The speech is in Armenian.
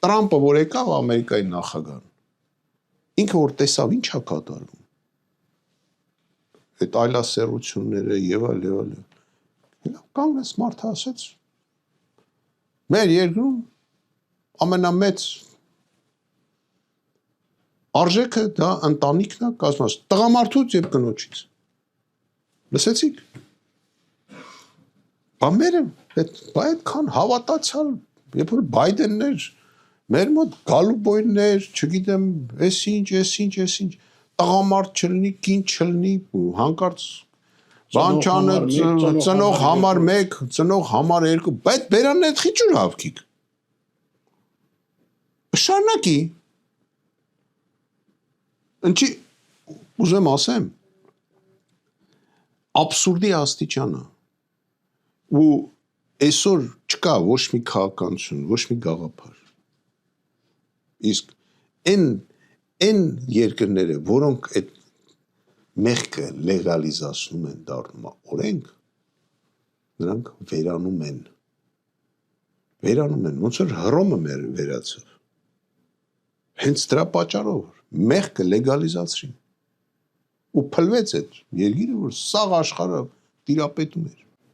Տրամպը որ եկավ Ամերիկայի նախագահն, ինքը որ տեսավ ինչ է կատարում, այդ այլասերությունները եւ այլ, կանգնեց մարդը ասեց, մեր երկրում ամենամեծ արժեքը դա ընտանիքն է կազմած, տղամարդուց եւ կնոջից, լսեցիք, բա մերը, այդքան հավատացյալ, երբ որ Բայդեններ, մեր մոտ Գալուբոյներ, չգիտեմ, ես ինչ, տղամարդ չլինի, կին չլինի, հանկարծ բան չանը, ծնող համար 1, ծնող համար 2, բայց բերանն այդ խիճուր հավքիկ։ Շարունակի։ Ինչի ուզեմ ասեմ, աբսուրդի աստիճանը, ու այսօր չկա ոչ մի քաղաքականություն, ոչ մի գաղափար։ Իսկ այն երկրները, որոնք այդ մեղքը լեգալիզացնում են դառնում օրենք, նրանք վերանում են, ոնց որ Հռոմը վերացավ, հենց դրա պատճառով, մեղքը լեգալիզացրին, ու փլվեց այդ երկիրը, որ սաղ աշխարհը տիրապետում էր։